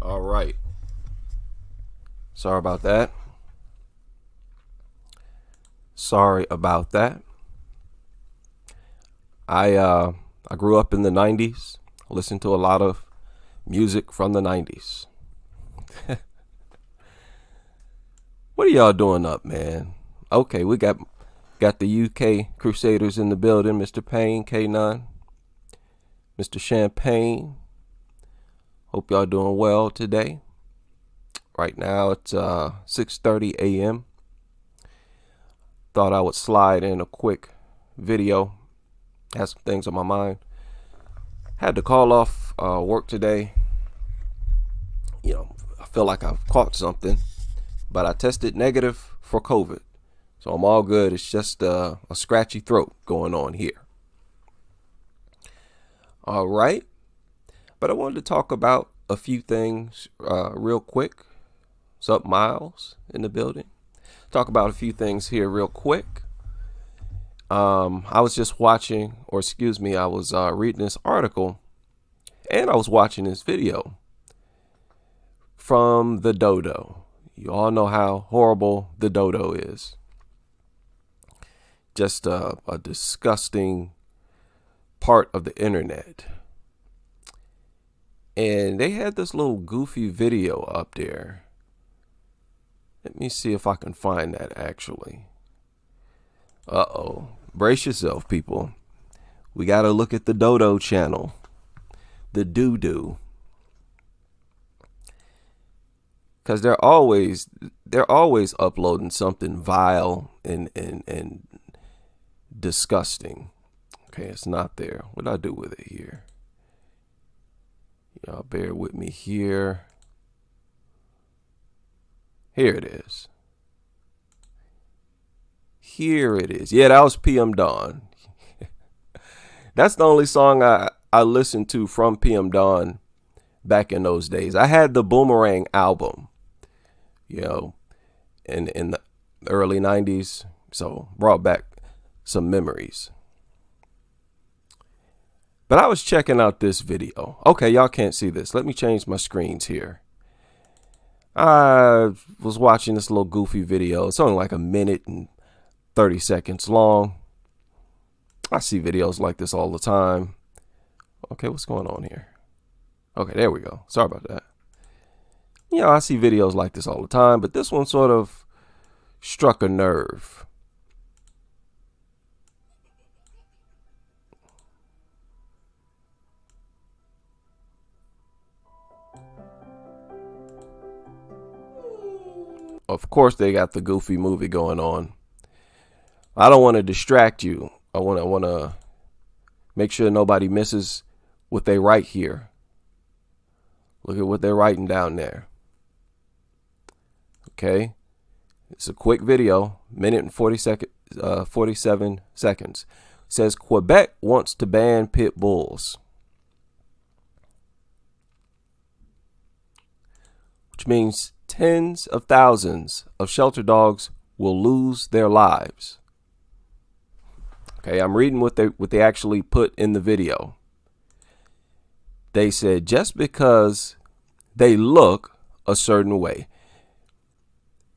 All right. Sorry about that. Sorry about that. I grew up in the 90s. Listened to a lot of music from the 90s. What are y'all doing up, man? Okay, we got the UK Crusaders in the building. Mr. Payne, K9, Mr. Champagne. Hope y'all doing well today. Right now it's 6:30 a.m. Thought I would slide in a quick video. Had some things on my mind. Had to call off work today. I feel like I've caught something, but I tested negative for COVID. So I'm all good. It's just a scratchy throat going on here. All right. But I wanted to talk about a few things real quick. What's up, Miles, in the building? Talk about a few things here real quick. I was just watching, or excuse me, I was reading this article and I was watching this video from the dodo. You all know how horrible the dodo is. Just a disgusting part of the internet. And they had this little goofy video up there. Let me see if I can find that actually. Uh-oh. Brace yourself, people. We got to look at the dodo channel. The doo-doo. Because they're always uploading something vile and disgusting. Okay, it's not there. What do I do with it here? Y'all bear with me here. Here it is. Here it is. Yeah, that was PM Dawn. That's the only song I listened to from PM Dawn back in those days. I had the Boomerang album, in the early 90s. So brought back some memories. But I was checking out this video. Okay, y'all can't see this. Let me change my screens here. I was watching this little goofy video. It's only like a minute and 30 seconds long. I see videos like this all the time. Okay, what's going on here? Okay, there we go. Sorry about that. I see videos like this all the time, but this one sort of struck a nerve. Of course, they got the Goofy movie going on. I don't want to distract you. I want to make sure nobody misses what they write here. Look at what they're writing down there. Okay, it's a quick video, minute and 47 seconds. It says Quebec wants to ban pit bulls, which means tens of thousands of shelter dogs will lose their lives. Okay, I'm reading what they actually put in the video. They said just because they look a certain way.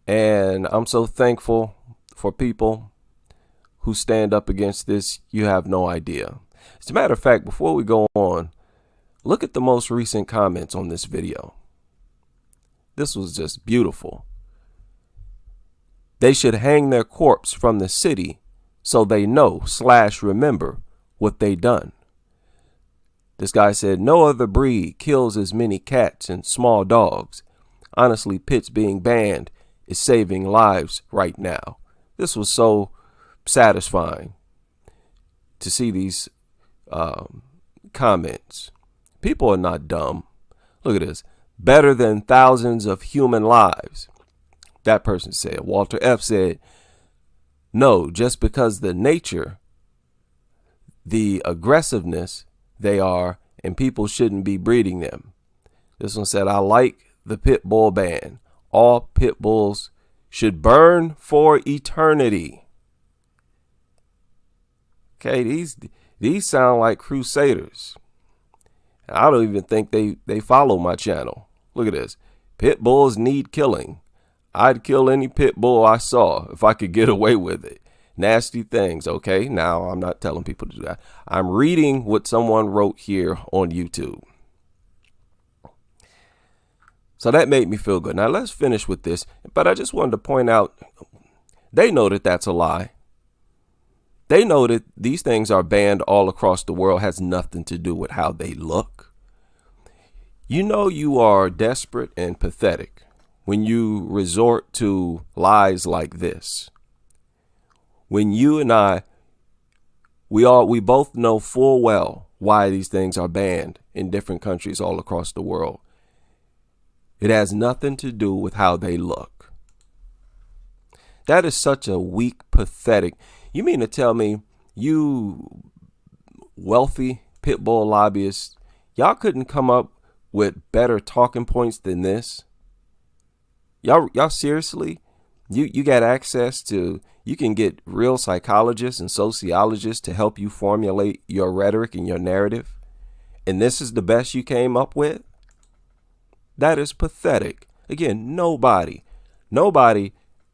And I'm so thankful for people who stand up against this. You have no idea. As a matter of fact, before we go on, look at the most recent comments on this video. This was just beautiful. They should hang their corpse from the city so they know/remember what they done. This guy said, no other breed kills as many cats and small dogs. Honestly, pits being banned is saving lives right now. This was so satisfying to see these comments. People are not dumb. Look at this. Better than thousands of human lives. That person said. Walter F. said, no, just because the nature, the aggressiveness they are, and people shouldn't be breeding them. This one said, I like the pit bull ban. All pit bulls should burn for eternity. Okay, these sound like crusaders. I don't even think they follow my channel. Look at this. Pit bulls need killing. I'd kill any pit bull I saw if I could get away with it. Nasty things. Okay, now I'm not telling people to do that. I'm reading what someone wrote here on YouTube. So that made me feel good. Now let's finish with this. But I just wanted to point out, they know that that's a lie. They know that these things are banned all across the world, has nothing to do with how they look. You know you are desperate and pathetic when you resort to lies like this. When you and I, we both know full well why these things are banned in different countries all across the world. It has nothing to do with how they look. That is such a weak, pathetic. You mean to tell me you wealthy pit bull lobbyists, y'all couldn't come up with better talking points than this? Y'all seriously? You got access to, you can get real psychologists and sociologists to help you formulate your rhetoric and your narrative, and this is the best you came up with? That is pathetic. Again, nobody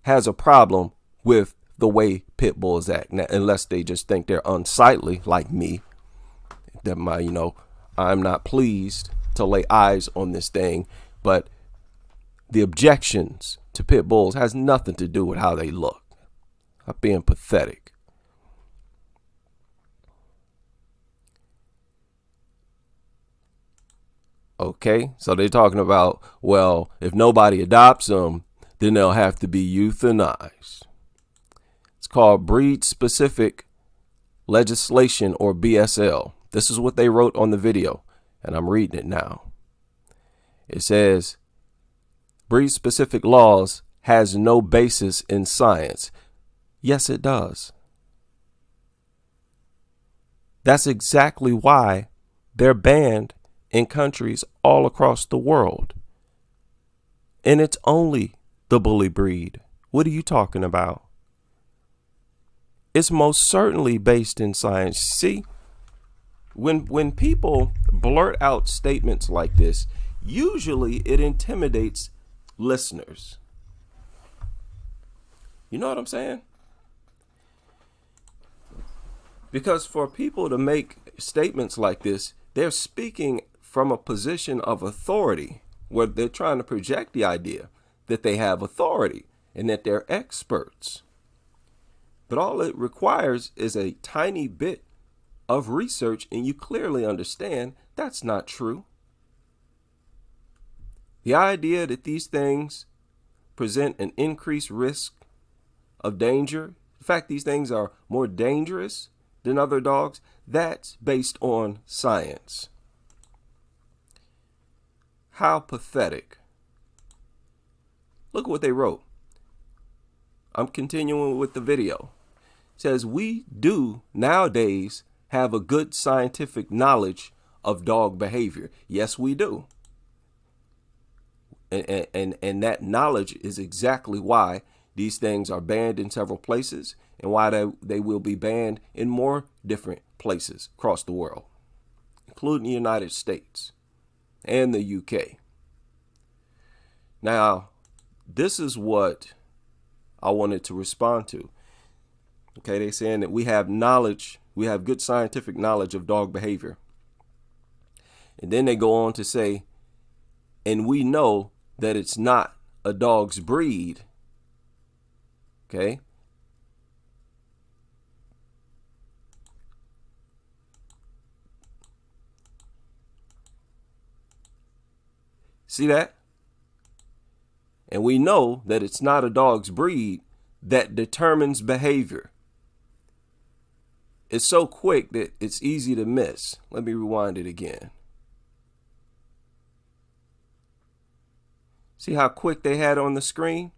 has a problem with the way pit bulls act, now, unless they just think they're unsightly, like me. That I'm not pleased to lay eyes on this thing, but the objections to pit bulls has nothing to do with how they look. I'm being pathetic. Okay, so they're talking about, well, if nobody adopts them, then they'll have to be euthanized. It's called breed specific legislation, or BSL. This is what they wrote on the video, and I'm reading it now. It says, breed specific laws has no basis in science. Yes, it does. That's exactly why they're banned in countries all across the world. And it's only the bully breed. What are you talking about? It's most certainly based in science. See, when people blurt out statements like this, usually it intimidates listeners. You know what I'm saying? Because for people to make statements like this, they're speaking from a position of authority, where they're trying to project the idea that they have authority and that they're experts. But all it requires is a tiny bit of research, and you clearly understand that's not true. The idea that these things present an increased risk of danger, in fact, these things are more dangerous than other dogs, that's based on science. How pathetic. Look what they wrote. I'm continuing with the video. It says, we do nowadays have a good scientific knowledge of dog behavior. Yes, we do. And that knowledge is exactly why these things are banned in several places, and why they will be banned in more different places across the world, including the United States and the UK. Now, this is what I wanted to respond to. Okay, they're saying that we have knowledge, we have good scientific knowledge of dog behavior. And then they go on to say, and we know that it's not a dog's breed. Okay. See that? And we know that it's not a dog's breed that determines behavior. It's so quick that it's easy to miss. Let me rewind it again. See how quick they had on the screen?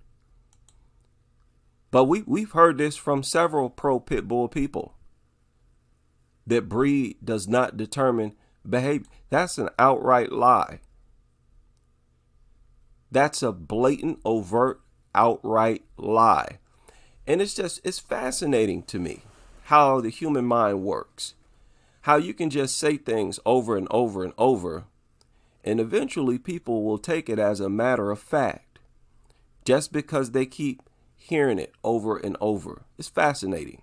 But we've heard this from several pro pit bull people, that breed does not determine behavior. That's an outright lie. That's a blatant, overt, outright lie. And it's fascinating to me how the human mind works. How you can just say things over and over and over, And eventually people will take it as a matter of fact just because they keep hearing it over and over. It's fascinating.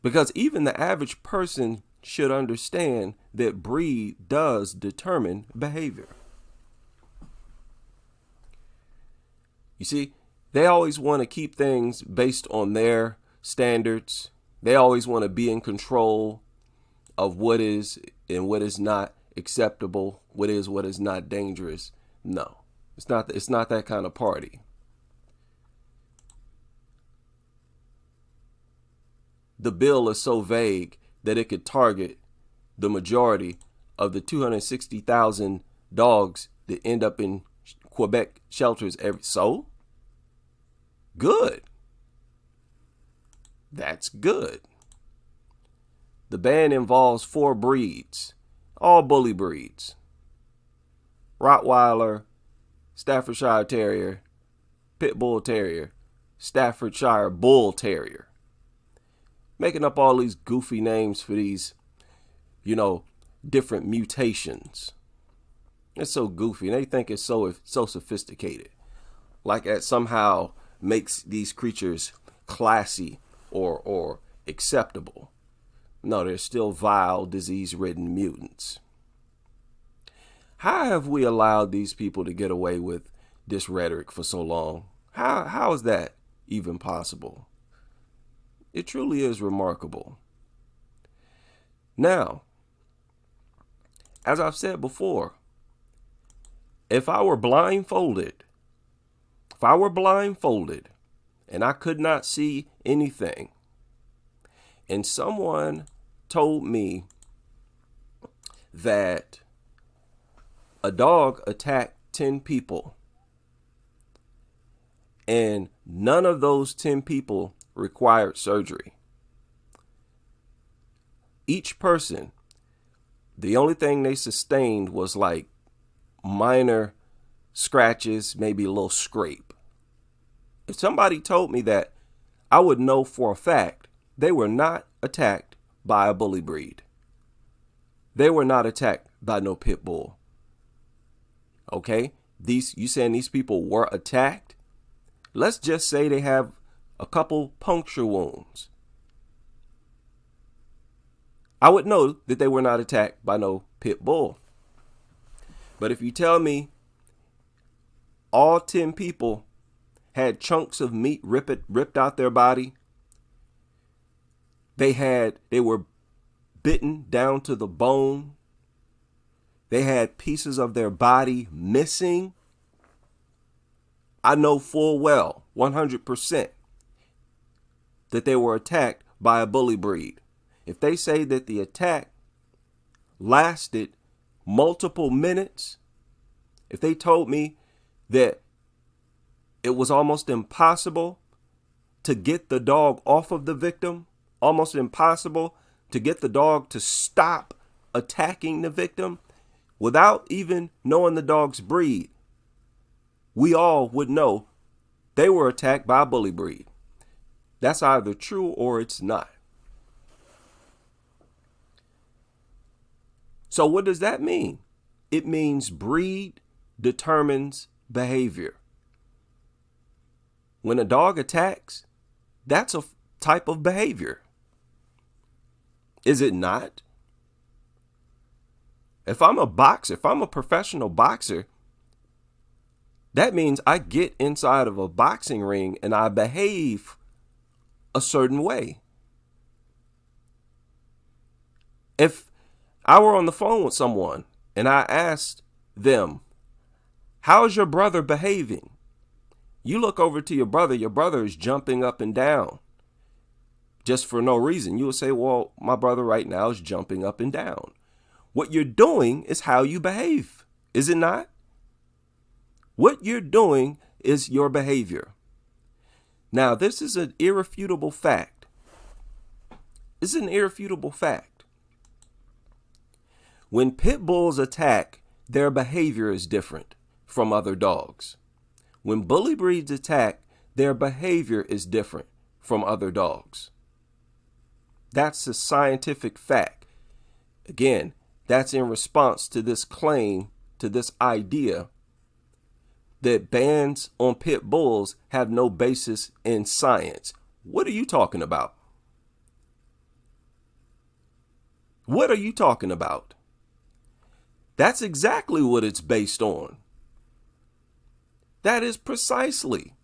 Because even the average person should understand that breed does determine behavior. You see, they always want to keep things based on their standards. They always want to be in control of what is and what is not acceptable, what is not dangerous. No, it's not that kind of party. The bill is so vague that it could target the majority of the 260,000 dogs that end up in Quebec shelters so good. That's good. The ban involves 4 breeds, all bully breeds: Rottweiler, Staffordshire Terrier, Pit Bull Terrier, Staffordshire Bull Terrier. Making up all these goofy names for these, different mutations. It's so goofy. And they think it's so sophisticated. Like that somehow makes these creatures classy or acceptable. No, they're still vile, disease-ridden mutants. How have we allowed these people to get away with this rhetoric for so long? How is that even possible? It truly is remarkable. Now, as I've said before, if I were blindfolded and I could not see anything, and someone told me that a dog attacked 10 people and none of those 10 people required surgery. Each person, the only thing they sustained was like minor scratches, maybe a little scrape. If somebody told me that, I would know for a fact they were not attacked by a bully breed. They were not attacked by no pit bull. Okay? You saying these people were attacked? Let's just say they have a couple puncture wounds. I would know that they were not attacked by no pit bull. But if you tell me all 10 people had chunks of meat ripped out their body, they were bitten down to the bone, they had pieces of their body missing, I know full well, 100%, that they were attacked by a bully breed. If they say that the attack lasted multiple minutes, if they told me that it was almost impossible to get the dog off of the victim, almost impossible to get the dog to stop attacking the victim without even knowing the dog's breed, we all would know they were attacked by a bully breed. That's either true or it's not. So what does that mean? It means breed determines behavior. When a dog attacks, that's a type of behavior. Is it not? If I'm a boxer, if I'm a professional boxer, that means I get inside of a boxing ring and I behave a certain way. If I were on the phone with someone and I asked them, how's your brother behaving? You look over to your brother is jumping up and down just for no reason. You will say, well, my brother right now is jumping up and down. What you're doing is how you behave, is it not? What you're doing is your behavior. Now, this is an irrefutable fact. This is an irrefutable fact. When pit bulls attack, their behavior is different from other dogs. When bully breeds attack, their behavior is different from other dogs. That's a scientific fact. Again, that's in response to this claim, to this idea that bans on pit bulls have no basis in science. What are you talking about? What are you talking about? That's exactly what it's based on. That is precisely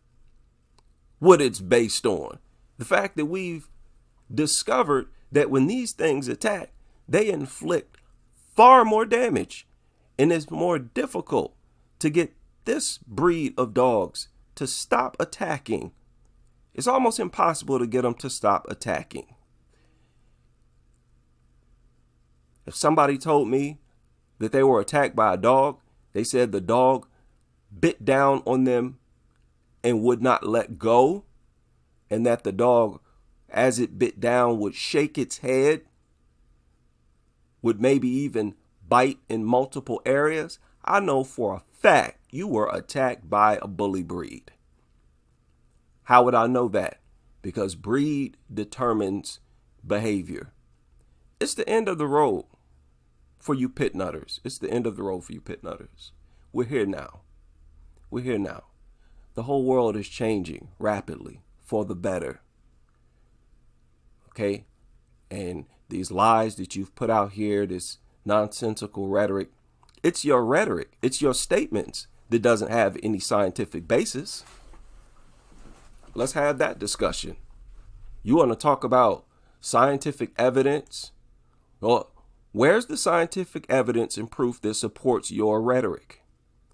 what it's based on. The fact that we've discovered that when these things attack, they inflict far more damage, and it's more difficult to get this breed of dogs to stop attacking. It's almost impossible to get them to stop attacking. If somebody told me that they were attacked by a dog, they said the dog bit down on them and would not let go, and that the dog, as it bit down, would shake its head, would maybe even bite in multiple areas, I know for a fact you were attacked by a bully breed. How would I know that? Because breed determines behavior. It's the end of the road for you pit nutters. It's the end of the road for you pit nutters. We're here now. We're here now. The whole world is changing rapidly for the better. Okay? And these lies that you've put out here, this nonsensical rhetoric, it's your rhetoric. It's your statements that doesn't have any scientific basis. Let's have that discussion. You want to talk about scientific evidence? Well, where's the scientific evidence and proof that supports your rhetoric?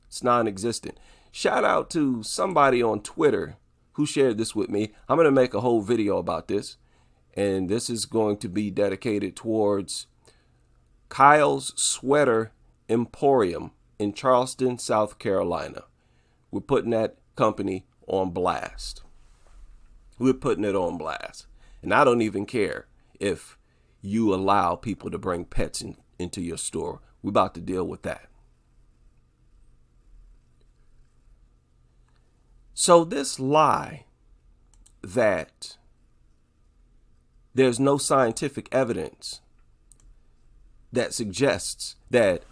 It's non-existent. Shout out to somebody on Twitter who shared this with me. I'm going to make a whole video about this, and this is going to be dedicated towards Kyle's Sweater Emporium in Charleston, South Carolina. We're putting that company on blast. We're putting it on blast. And I don't even care if you allow people to bring pets into your store. We're about to deal with that. So this lie that there's no scientific evidence that suggests that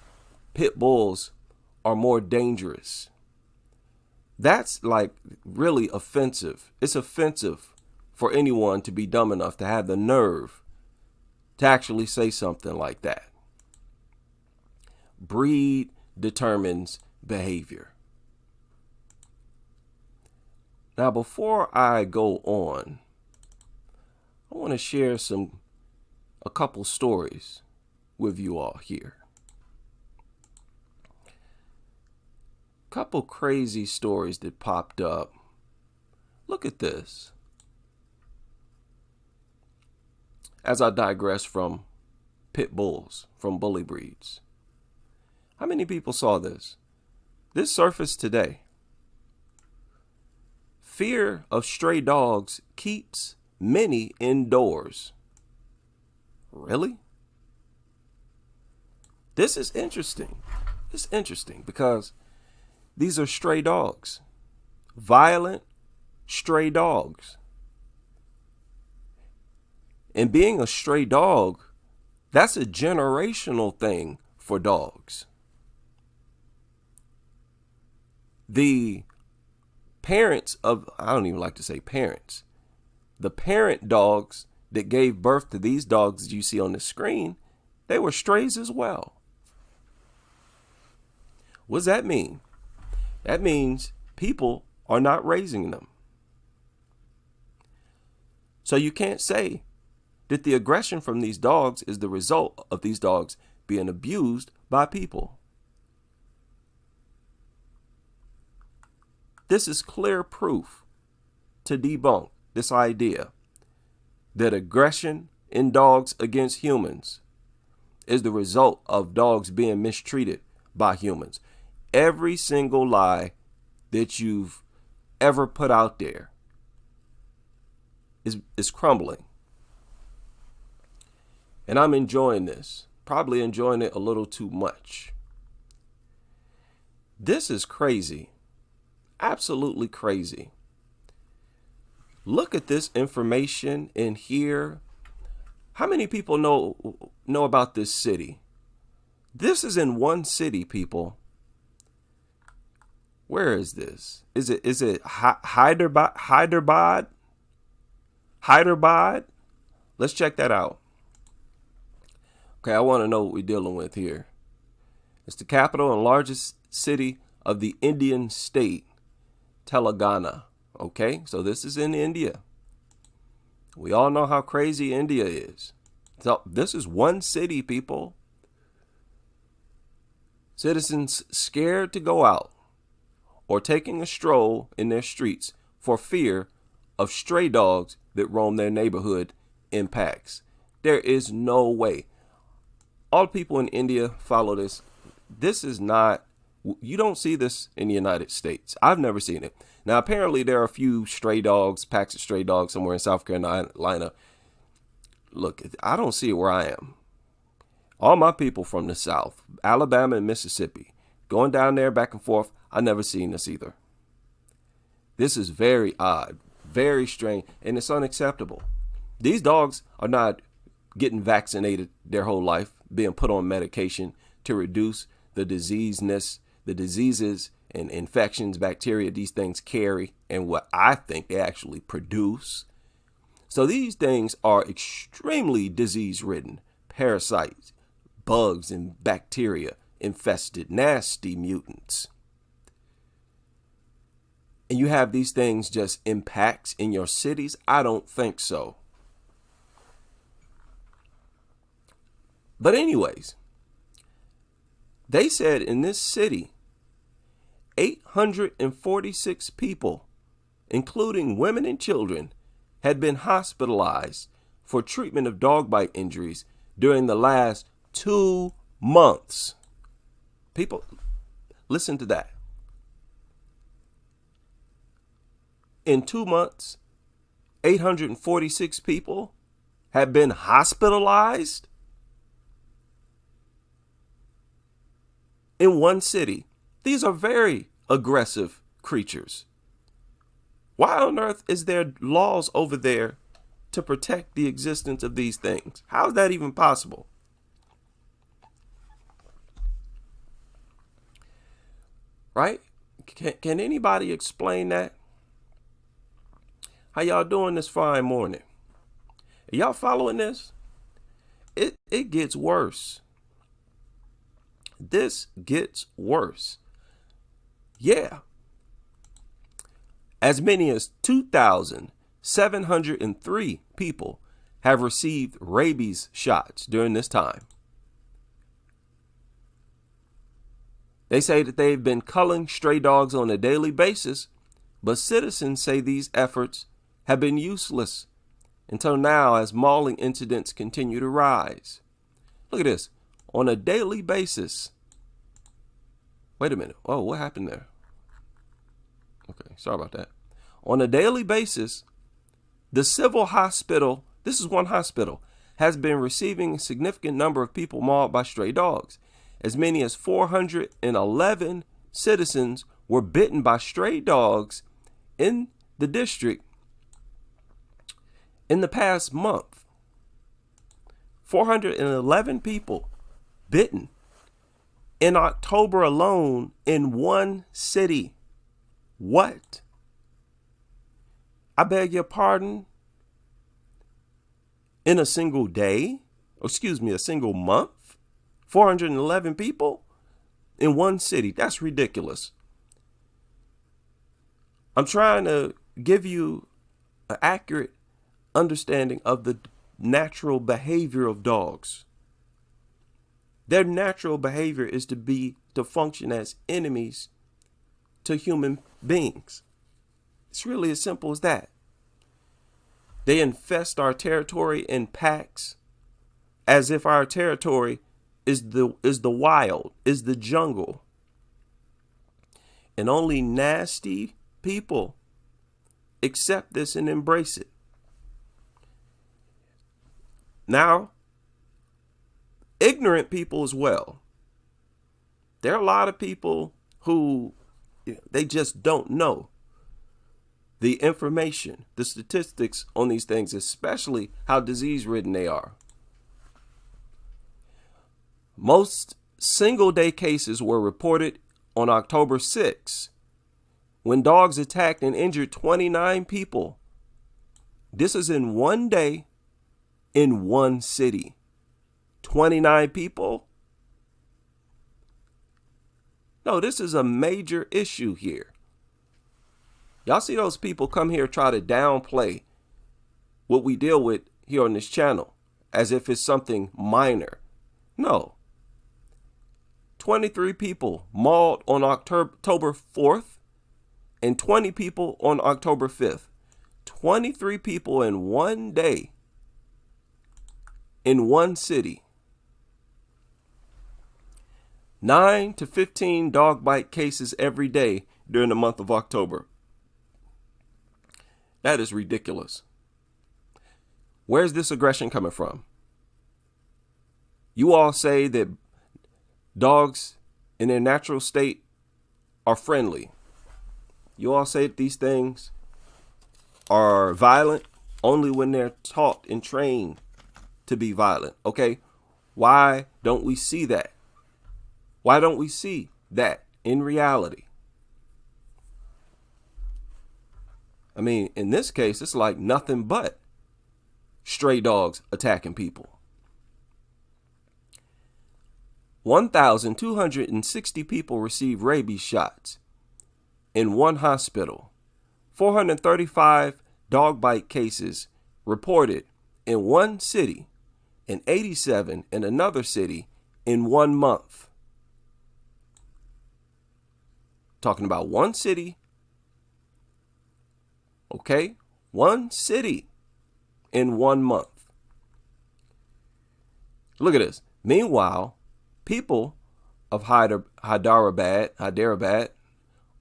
pit bulls are more dangerous, that's like really offensive. It's offensive for anyone to be dumb enough to have the nerve to actually say something like that. Breed determines behavior. Now, before I go on, I want to share a couple stories with you all here. Couple crazy stories that popped up. Look at this. As I digress from pit bulls, from bully breeds. How many people saw this? This surfaced today. Fear of stray dogs keeps many indoors. Really? This is interesting. It's interesting because these are stray dogs. Violent stray dogs. And being a stray dog, that's a generational thing for dogs. The parents of, I don't even like to say parents, the parent dogs that gave birth to these dogs that you see on the screen, they were strays as well. What does that mean? That means people are not raising them. So you can't say that the aggression from these dogs is the result of these dogs being abused by people. This is clear proof to debunk this idea that aggression in dogs against humans is the result of dogs being mistreated by humans. Every single lie that you've ever put out there is crumbling. And I'm enjoying this, probably enjoying it a little too much. This is crazy, absolutely crazy. Look at this information in here. How many people know about this city? This is in one city, people. Where is this? Is it Hyderabad? Hyderabad? Let's check that out. Okay, I want to know what we're dealing with here. It's the capital and largest city of the Indian state, Telangana. Okay, so this is in India. We all know how crazy India is. So this is one city, people. Citizens scared to go out or taking a stroll in their streets for fear of stray dogs that roam their neighborhood in packs. There is no way. All people in India follow this. This is not, you don't see this in the United States. I've never seen it. Now, apparently there are a few stray dogs, packs of stray dogs somewhere in South Carolina. Look, I don't see it where I am. All my people from the South, Alabama and Mississippi, going down there back and forth, I never seen this either. This is very odd, very strange, and it's unacceptable. These dogs are not getting vaccinated their whole life, being put on medication to reduce the diseases and infections, bacteria these things carry, and what I think they actually produce. So these things are extremely disease-ridden, parasites, bugs and bacteria infested, nasty mutants. And you have these things just in packs in your cities? I don't think so. But anyways, they said in this city, 846 people, including women and children, had been hospitalized for treatment of dog bite injuries during the last 2 months. People, listen to that. In 2 months, 846 people have been hospitalized in one city. These are very aggressive creatures. Why on earth is there laws over there to protect the existence of these things? How is that even possible? Right? Can anybody explain that? How y'all doing this fine morning? Are y'all following this? It gets worse. This gets worse. Yeah. As many as 2,703 people have received rabies shots during this time. They say that they've been culling stray dogs on a daily basis, but citizens say these efforts have been useless until now as mauling incidents continue to rise. Look at this. On a daily basis. Wait a minute. Oh, what happened there? Okay, sorry about that. On a daily basis, the civil hospital, this is one hospital, has been receiving a significant number of people mauled by stray dogs. As many as 411 citizens were bitten by stray dogs in the district in the past month. 411 people bitten in October alone in one city. What? I beg your pardon? In a single day? Excuse me, a single month? 411 people in one city. That's ridiculous. I'm trying to give you an accurate understanding of the natural behavior of dogs. Their natural behavior is to function as enemies to human beings. It's really as simple as that. They infest our territory in packs as if our territory is the wild, is the jungle. And only nasty people accept this and embrace it. Now, ignorant people as well. There are a lot of people who they just don't know the information, the statistics on these things, especially how disease-ridden they are. Most single day cases were reported on October 6th when dogs attacked and injured 29 people. This is in one day in one city. 29 people? No, this is a major issue here. Y'all see those people come here try to downplay what we deal with here on this channel as if it's something minor. No. 23 people mauled on October 4th and 20 people on October 5th. 23 people in one day in one city. 9 to 15 dog bite cases every day during the month of October. That is ridiculous. Where's this aggression coming from? You all say that dogs in their natural state are friendly. You all say that these things are violent only when they're taught and trained to be violent. Okay, why don't we see that? Why don't we see that in reality? I mean, in this case, it's like nothing but stray dogs attacking people. 1,260 people received rabies shots in one hospital. 435 dog bite cases reported in one city and 87 in another city in 1 month. Talking about one city. Okay, one city in 1 month. Look at this. Meanwhile, people of Hyderabad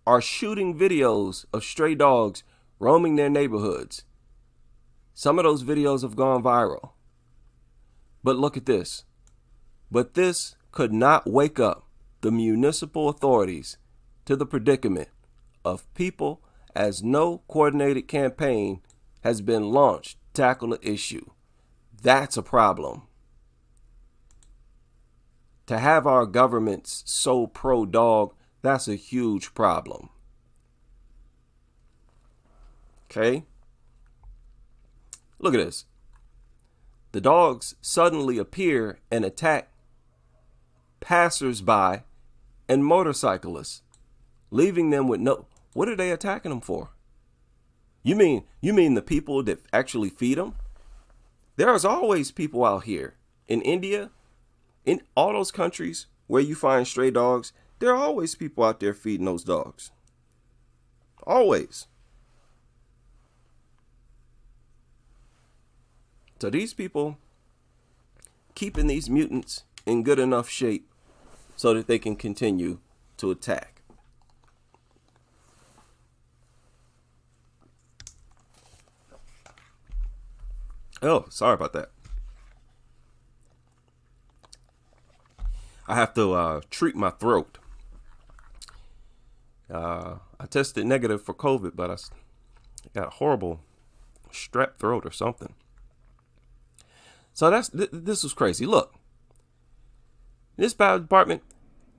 are shooting videos of stray dogs roaming their neighborhoods. Some of those videos have gone viral. But look at this. But this could not wake up the municipal authorities to the predicament of people, as no coordinated campaign has been launched to tackle the issue. That's a problem. To have our governments so pro-dog, that's a huge problem. Okay? Look at this. The dogs suddenly appear and attack passersby and motorcyclists, leaving them with no... What are they attacking them for? You mean the people that actually feed them? There's always people out here in India, in all those countries where you find stray dogs. There are always people out there feeding those dogs. Always. So these people keeping these mutants in good enough shape so that they can continue to attack. Oh, sorry about that. I have to treat my throat. I tested negative for COVID, but I got a horrible strep throat or something. So this was crazy. Look, this bio department,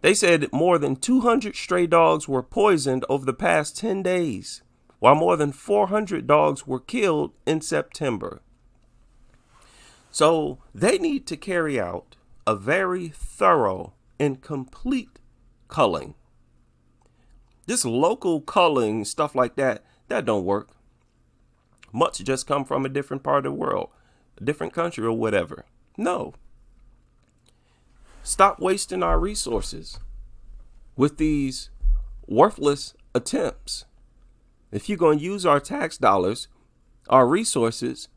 they said that more than 200 stray dogs were poisoned over the past 10 days, while more than 400 dogs were killed in September. So they need to carry out a very thorough and complete culling. This local culling, stuff like that don't work. Must just come from a different part of the world, a different country or whatever. No. Stop wasting our resources with these worthless attempts. If you're going to use our tax dollars, our resources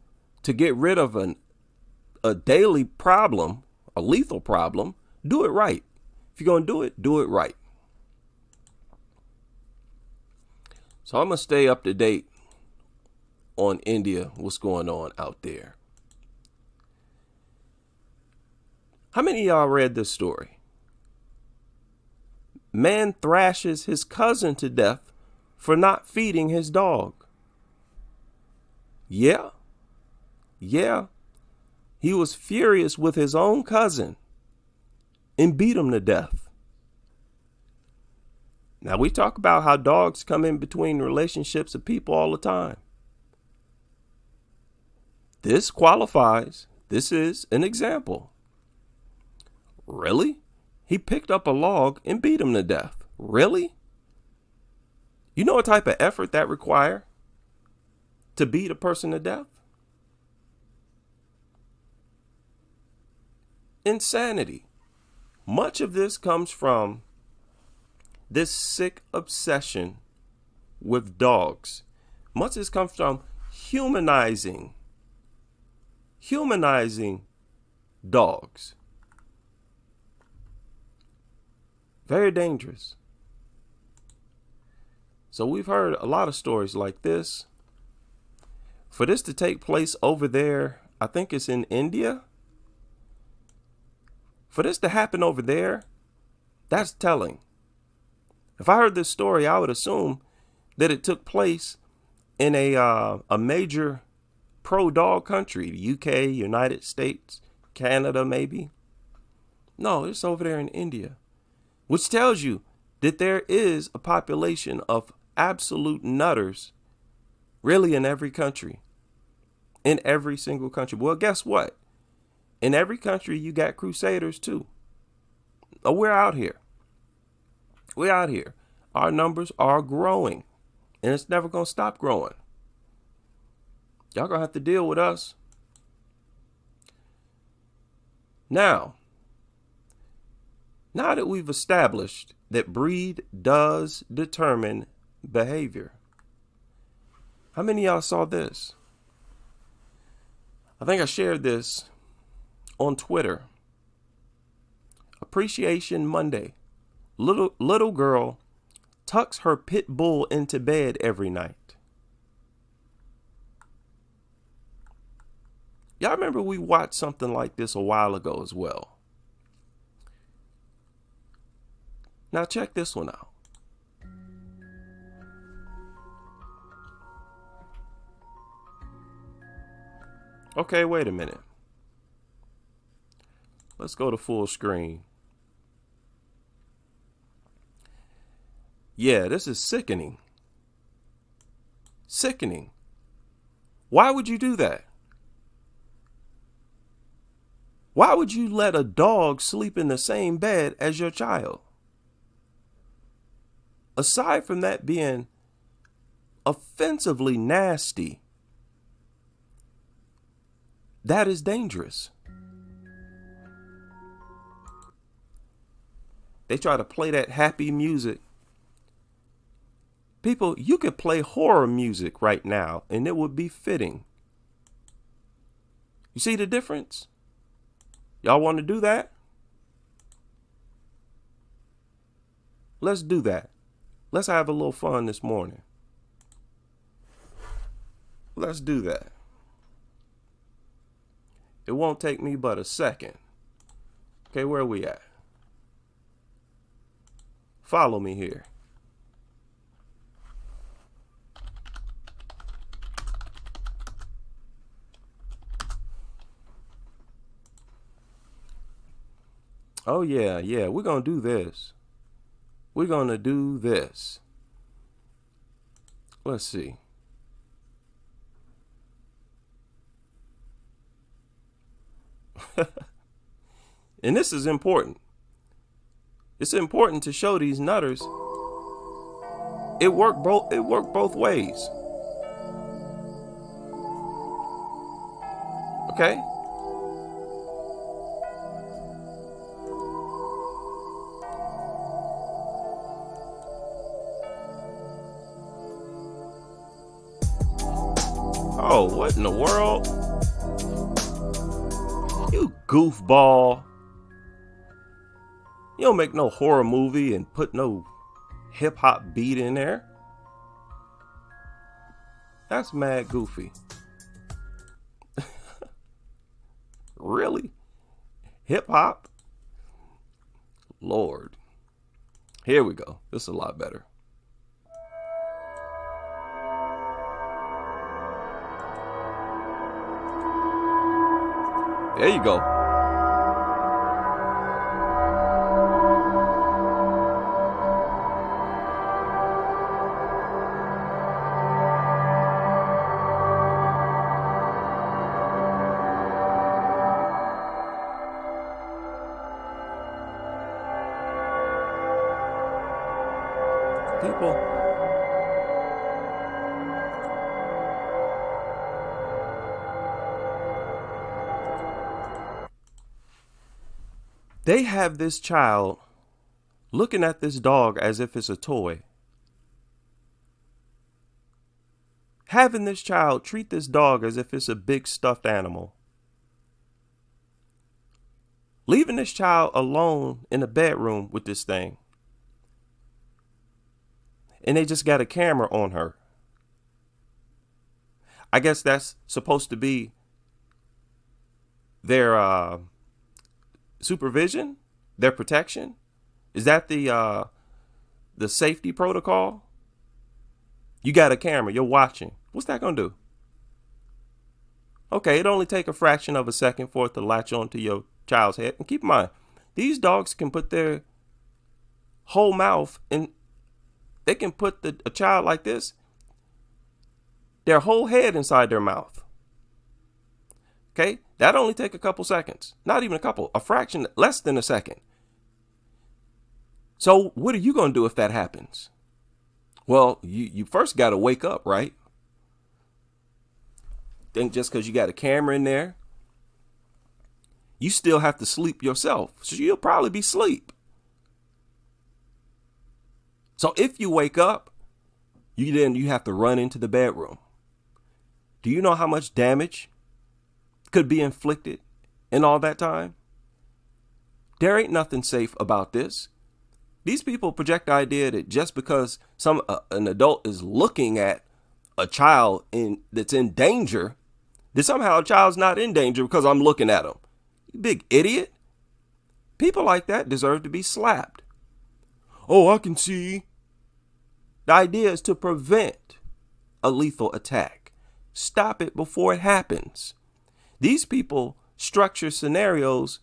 to get rid of a daily problem, a lethal problem, do it right. If you're going to do it right. So I'm going to stay up to date on India, what's going on out there. How many of y'all read this story? Man thrashes his cousin to death for not feeding his dog. Yeah. He was furious with his own cousin and beat them to death. Now, we talk about how dogs come in between relationships of people all the time. This qualifies. This is an example. Really? He picked up a log and beat him to death. Really? You know what type of effort that requires to beat a person to death? Insanity. Much of this comes from this sick obsession with dogs. Much of this comes from humanizing dogs. Very dangerous. So we've heard a lot of stories like this. For this to take place over there, I think it's in India. For this to happen over there, that's telling. If I heard this story, I would assume that it took place in a major pro-dog country, the UK, United States, Canada, maybe. No, it's over there in India, which tells you that there is a population of absolute nutters really in every country, in every single country. Well, guess what? In every country, you got crusaders too. Oh, we're out here. We're out here. Our numbers are growing, and it's never going to stop growing. Y'all going to have to deal with us. Now that we've established that breed does determine behavior, how many of y'all saw this? I think I shared this on Twitter. Appreciation Monday. Little girl tucks her pit bull into bed every night. Y'all remember we watched something like this a while ago as well. Now check this one out. Okay, wait a minute. Let's go to full screen. Yeah, this is sickening. Sickening. Why would you do that? Why would you let a dog sleep in the same bed as your child? Aside from that being offensively nasty, that is dangerous. They try to play that happy music. People, you could play horror music right now and it would be fitting. You see the difference? Y'all want to do that? Let's do that. Let's have a little fun this morning. Let's do that. It won't take me but a second. Okay, where are we at? Follow me here. Oh, yeah, we're going to do this. We're going to do this. Let's see. And this is important. It's important to show these nutters it worked both ways. Okay? Oh, what in the world? You goofball. You don't make no horror movie and put no hip hop beat in there. That's mad goofy. Really? Hip hop? Lord. Here we go. This is a lot better. There you go. People, they have this child looking at this dog as if it's a toy. Having this child treat this dog as if it's a big stuffed animal. Leaving this child alone in the bedroom with this thing. And they just got a camera on her. I guess that's supposed to be their supervision, their protection. Is that the safety protocol? You got a camera, you're watching. What's that gonna do? Okay, it only take a fraction of a second for it to latch onto your child's head. And keep in mind, these dogs can put their whole mouth in. They can put a child like this, their whole head inside their mouth. Okay, that only take a couple seconds. Not even a couple, a fraction, less than a second. So what are you gonna do if that happens? Well, you first got to wake up, right? Think just because you got a camera in there, you still have to sleep yourself. So you'll probably be asleep. So if you wake up, you have to run into the bedroom. Do you know how much damage could be inflicted in all that time? There ain't nothing safe about this. These people project the idea that just because an adult is looking at a child that's in danger, that somehow a child's not in danger because I'm looking at them. You big idiot. People like that deserve to be slapped. Oh, I can see. The idea is to prevent a lethal attack. Stop it before it happens. These people structure scenarios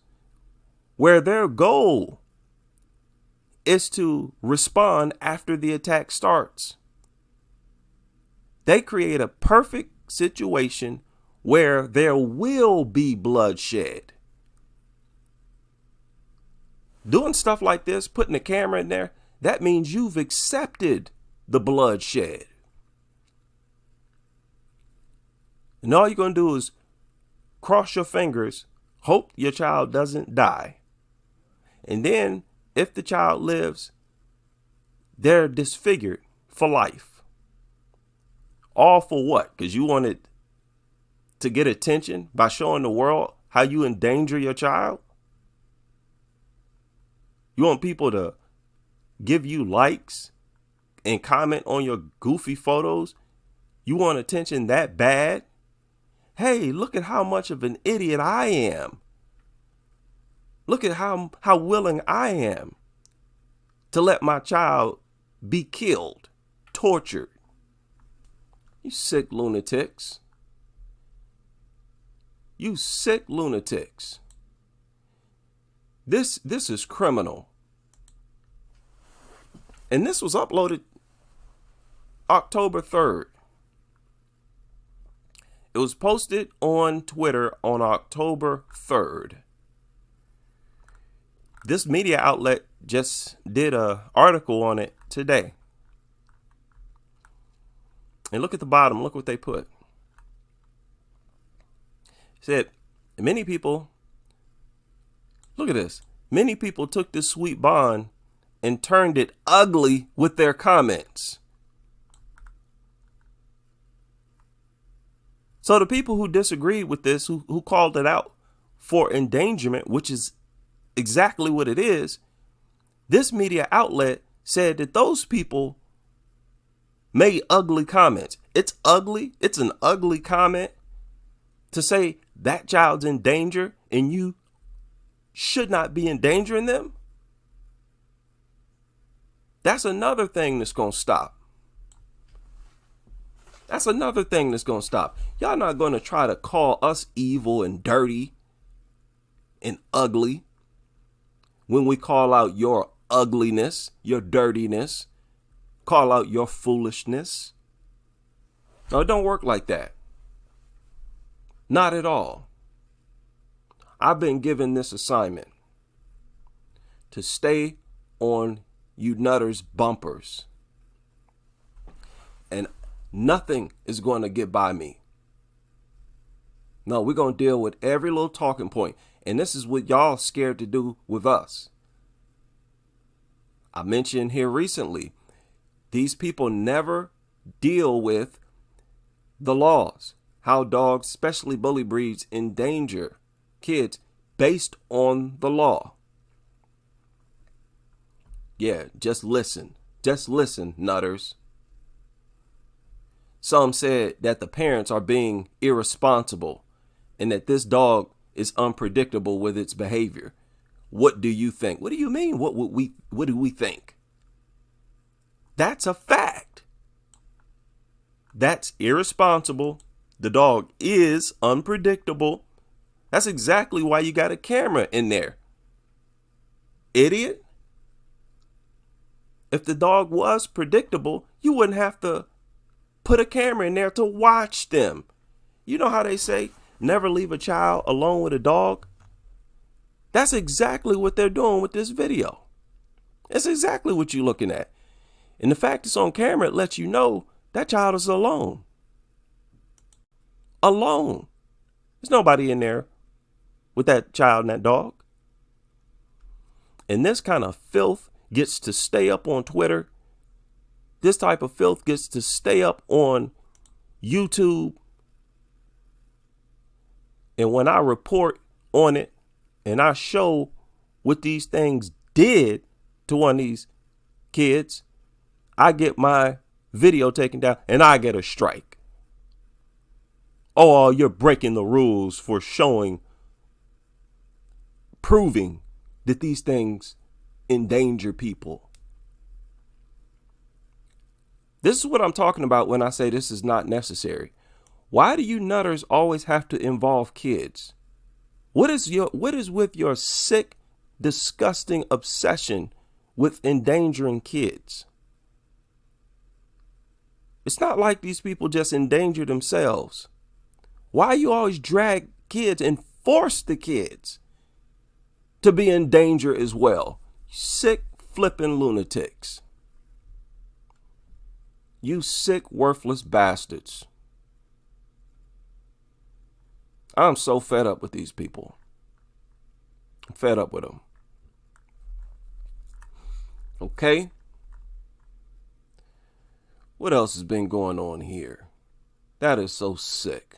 where their goal is to respond after the attack starts. They create a perfect situation where there will be bloodshed. Doing stuff like this, putting a camera in there, that means you've accepted the bloodshed. And all you're going to do is cross your fingers, hope your child doesn't die. And then if the child lives, they're disfigured for life. All for what? Because you wanted to get attention by showing the world how you endanger your child? You want people to give you likes and comment on your goofy photos? You want attention that bad? Hey, look at how much of an idiot I am. Look at how willing I am to let my child be killed, tortured. You sick lunatics. You sick lunatics. This is criminal. And this was uploaded October 3rd. It was posted on Twitter on October 3rd. This media outlet just did an article on it today. And look at the bottom. Look what they put. It said, many people, look at this. Many people took this sweet bond and turned it ugly with their comments. So the people who disagreed with this, who called it out for endangerment, which is exactly what it is, this media outlet said that those people made ugly comments. It's ugly. It's an ugly comment to say that child's in danger and you should not be endangering them. That's another thing that's going to stop. That's another thing that's going to stop. Y'all not going to try to call us evil and dirty and ugly when we call out your ugliness, your dirtiness, call out your foolishness. No, it don't work like that. Not at all. I've been given this assignment to stay on you nutters' bumpers. and nothing is going to get by me. No, we're going to deal with every little talking point. And this is what y'all scared to do with us. I mentioned here recently, these people never deal with the laws, how dogs, especially bully breeds, endanger kids based on the law. Yeah, just listen. Just listen, nutters. Some said that the parents are being irresponsible and that this dog is unpredictable with its behavior. What do you think? What do you mean? What do we think? That's a fact. That's irresponsible. The dog is unpredictable. That's exactly why you got a camera in there. Idiot. If the dog was predictable, you wouldn't have to put a camera in there to watch them. You know how they say, never leave a child alone with a dog? That's exactly what they're doing with this video. It's exactly what you're looking at. And the fact it's on camera, it lets you know that child is alone. Alone. There's nobody in there with that child and that dog. And this kind of filth gets to stay up on Twitter. This type of filth gets to stay up on YouTube. And when I report on it and I show what these things did to one of these kids, I get my video taken down and I get a strike. Oh, you're breaking the rules for proving that these things endanger people. This is what I'm talking about when I say this is not necessary. Why do you nutters always have to involve kids? What is with your sick, disgusting obsession with endangering kids? It's not like these people just endanger themselves. Why you always drag kids and force the kids to be in danger as well? Sick, flipping lunatics. You sick, worthless bastards. I'm so fed up with these people. I'm fed up with them. Okay? What else has been going on here? That is so sick.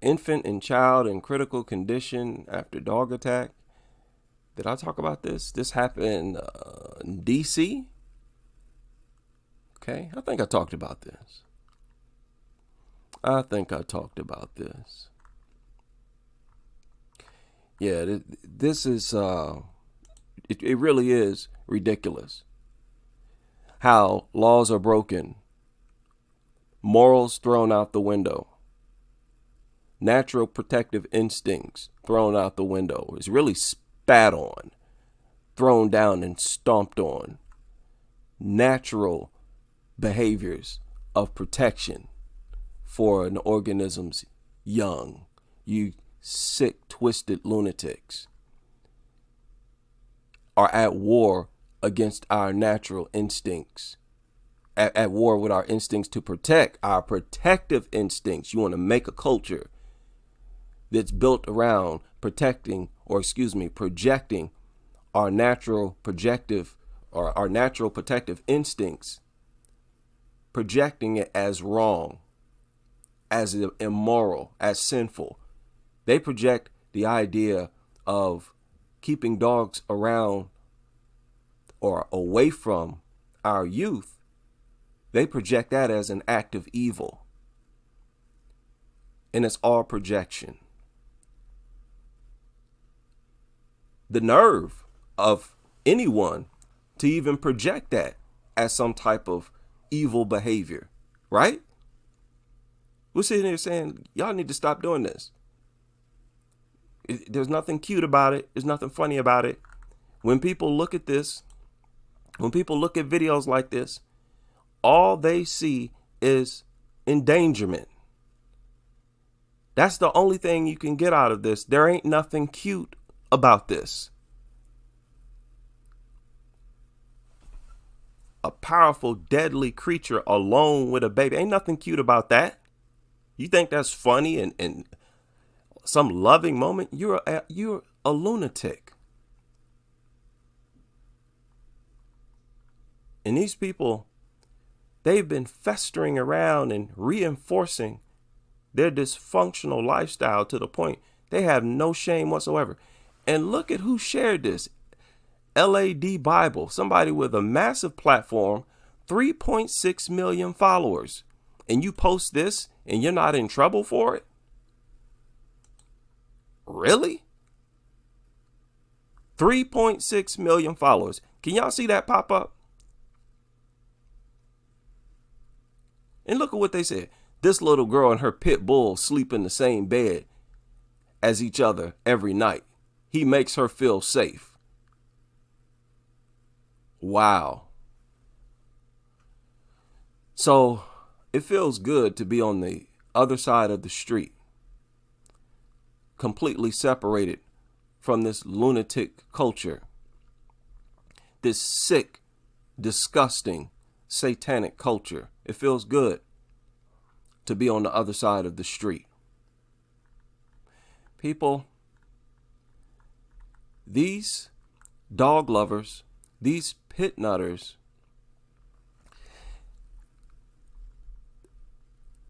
Infant and child in critical condition after dog attack. Did I talk about this? This happened in DC. Okay, I think I talked about this. Yeah, this is, it really is ridiculous how laws are broken, morals thrown out the window, natural protective instincts thrown out the window. It's really spat on, thrown down and stomped on. Natural behaviors of protection for an organism's young. You sick, twisted lunatics are at war against our natural instincts, at war with our instincts to protect, our protective instincts. You want to make a culture that's built around projecting our natural protective instincts, projecting it as wrong, as immoral, as sinful. They project the idea of keeping dogs around or away from our youth. They project that as an act of evil. And it's all projection. The nerve of anyone to even project that as some type of evil behavior, right? We're sitting here saying, y'all need to stop doing this. There's nothing cute about it. There's nothing funny about it. When people look at this, when people look at videos like this, all they see is endangerment. That's the only thing you can get out of this. There ain't nothing cute about this. A powerful, deadly creature alone with a baby. Ain't nothing cute about that. You think that's funny and some loving moment? You're a lunatic. And these people, they've been festering around and reinforcing their dysfunctional lifestyle to the point they have no shame whatsoever. And look at who shared this. LAD Bible, somebody with a massive platform, 3.6 million followers. And you post this and you're not in trouble for it? Really? 3.6 million followers. Can y'all see that pop up? And look at what they said. This little girl and her pit bull sleep in the same bed as each other every night. He makes her feel safe. Wow. So it feels good to be on the other side of the street, completely separated from this lunatic culture, this sick, disgusting, satanic culture. It feels good to be on the other side of the street. People, these dog lovers, these pit nutters,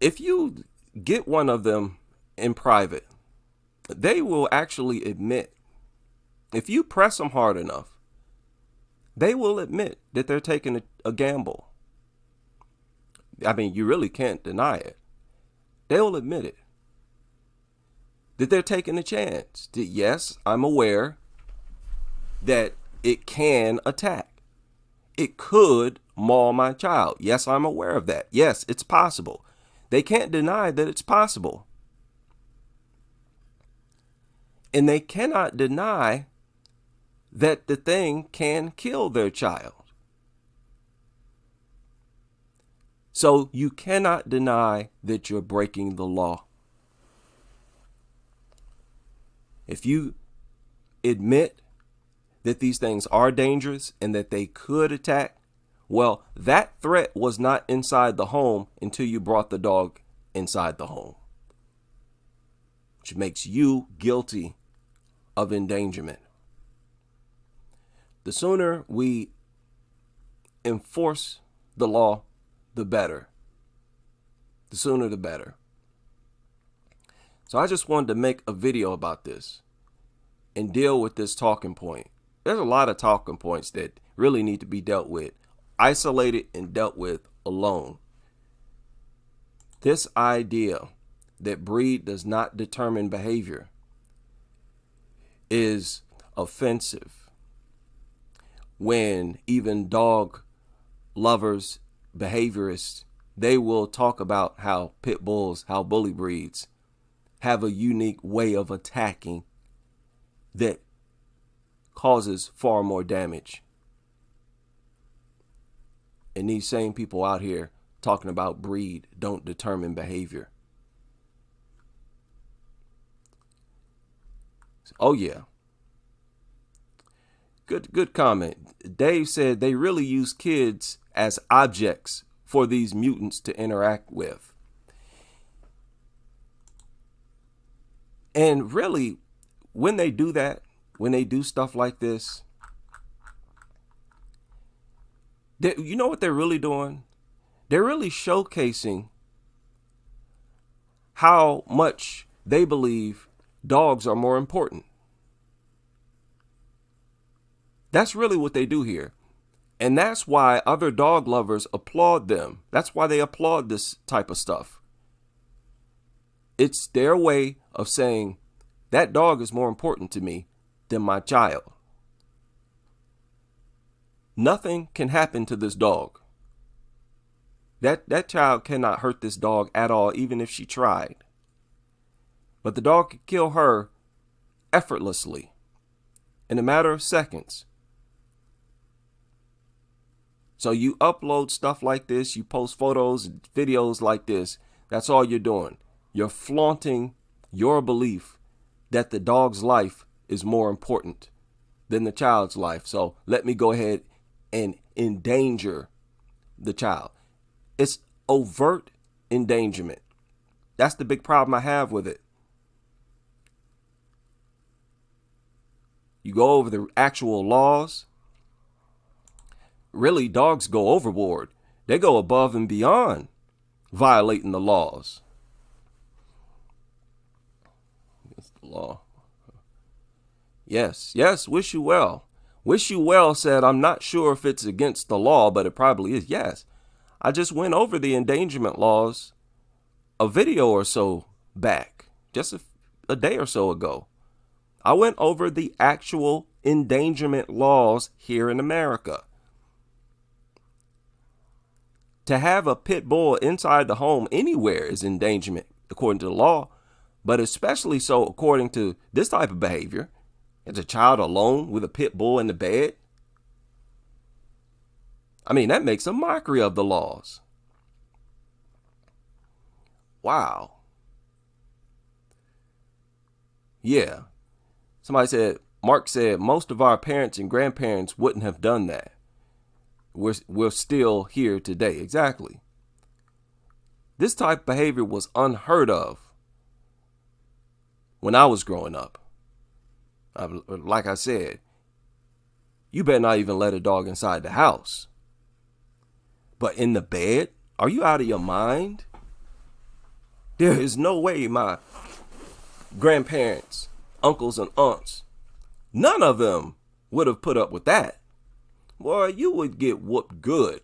if you get one of them in private, they will actually admit, if you press them hard enough, they will admit that they're taking a gamble. I mean, you really can't deny it. They'll admit it. That they're taking a chance. That yes, I'm aware that it can attack. It could maul my child. Yes, I'm aware of that. Yes, it's possible. They can't deny that it's possible. And they cannot deny that the thing can kill their child. So you cannot deny that you're breaking the law. If you admit that these things are dangerous and that they could attack, well, that threat was not inside the home until you brought the dog inside the home, which makes you guilty of endangerment. The sooner we enforce the law, the better. The sooner the better. So I just wanted to make a video about this and deal with this talking point. There's a lot of talking points that really need to be dealt with, isolated and dealt with alone. This idea that breed does not determine behavior is offensive when even dog lovers, behaviorists, they will talk about how pit bulls, how bully breeds have a unique way of attacking that causes far more damage. And these same people out here talking about breed don't determine behavior. Oh yeah. Good comment. Dave said they really use kids as objects for these mutants to interact with. And really, when they do that, when they do stuff like this, you know what they're really doing? They're really showcasing how much they believe dogs are more important. That's really what they do here. And that's why other dog lovers applaud them. That's why they applaud this type of stuff. It's their way of saying that dog is more important to me than my child. Nothing can happen to this dog. That child cannot hurt this dog at all, even if she tried. But the dog could kill her effortlessly in a matter of seconds. So you upload stuff like this, you post photos and videos like this, that's all you're doing. You're flaunting your belief that the dog's life is more important than the child's life. So let me go ahead and endanger the child. It's overt endangerment. That's the big problem I have with it. You go over the actual laws. Really, dogs go overboard. They go above and beyond violating the laws. It's the law. Yes, wish you well. Wish you well said, I'm not sure if it's against the law, but it probably is. Yes, I just went over the endangerment laws a video or so back, just a day or so ago. I went over the actual endangerment laws here in America. To have a pit bull inside the home anywhere is endangerment according to the law, but especially so according to this type of behavior. Is a child alone with a pit bull in the bed? I mean, that makes a mockery of the laws. Wow. Yeah. Somebody said, Mark said, most of our parents and grandparents wouldn't have done that. We're still here today. Exactly. This type of behavior was unheard of when I was growing up. Like I said, you better not even let a dog inside the house. But in the bed, are you out of your mind? There is no way my grandparents, uncles and aunts, none of them would have put up with that. Boy, you would get whooped good.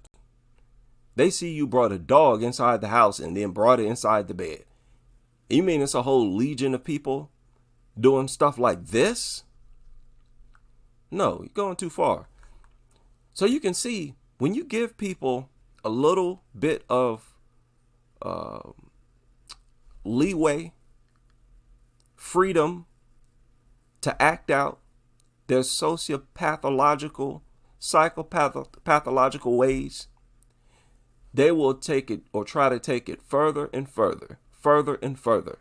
They see you brought a dog inside the house and then brought it inside the bed. You mean it's a whole legion of people doing stuff like this? No, you're going too far. So you can see when you give people a little bit of leeway, freedom to act out their sociopathological, psychopathological ways, they will take it or try to take it further and further, further and further.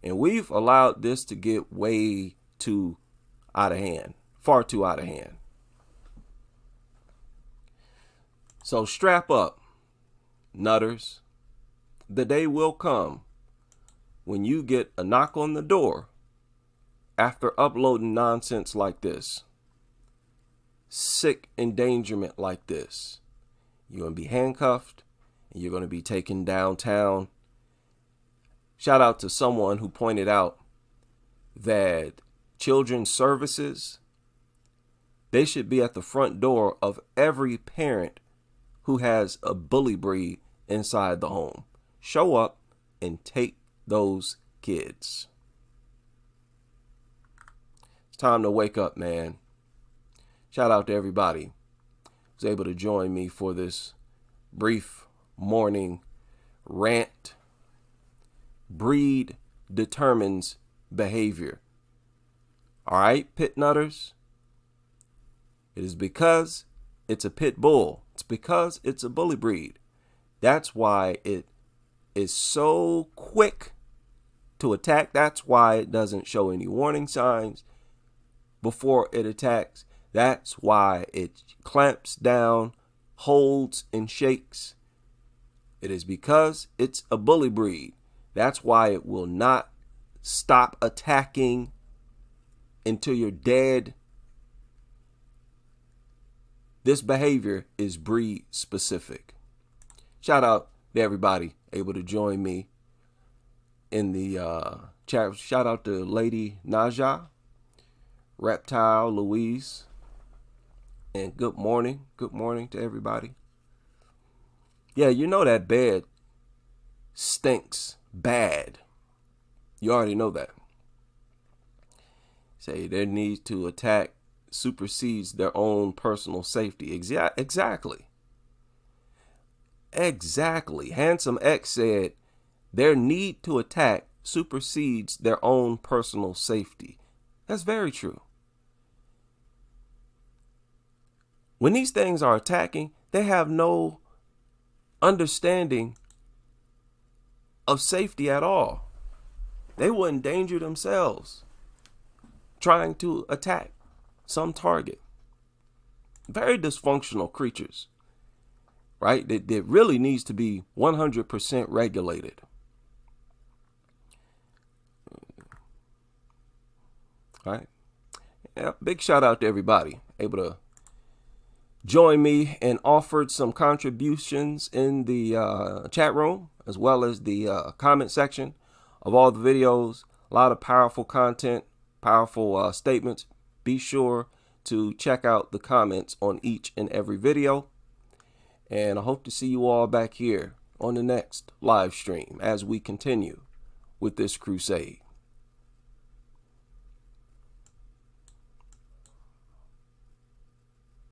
And we've allowed this to get way too out of hand, far too out of hand. So strap up, nutters. The day will come when you get a knock on the door after uploading nonsense like this, sick endangerment like this. You're going to be handcuffed and you're going to be taken downtown. Shout out to someone who pointed out that children's services, they should be at the front door of every parent who has a bully breed inside the home. Show up and take those kids. It's time to wake up, man. Shout out to everybody who's able to join me for this brief morning rant. Breed determines behavior. All right, pit nutters. It is because it's a pit bull. It's because it's a bully breed. That's why it is so quick to attack. That's why it doesn't show any warning signs before it attacks. That's why it clamps down, holds, and shakes. It is because it's a bully breed. That's why it will not stop attacking until you're dead. This behavior is breed specific. Shout out to everybody able to join me in the chat. Shout out to Lady Naja, Reptile Louise, and good morning. Good morning to everybody. Yeah, you know that bed stinks bad. You already know that. Say their need to attack supersedes their own personal safety. Exactly. Handsome X said their need to attack supersedes their own personal safety. That's very true. When these things are attacking, they have no understanding of safety at all. They will endanger themselves trying to attack some target. Very dysfunctional creatures. right? That really needs to be 100% regulated. All right. Yeah, big shout out to everybody able to join me and offered some contributions in the chat room, as well as the comment section of all the videos. A lot of powerful content, powerful statements. Be sure to check out the comments on each and every video. And I hope to see you all back here on the next live stream as we continue with this crusade.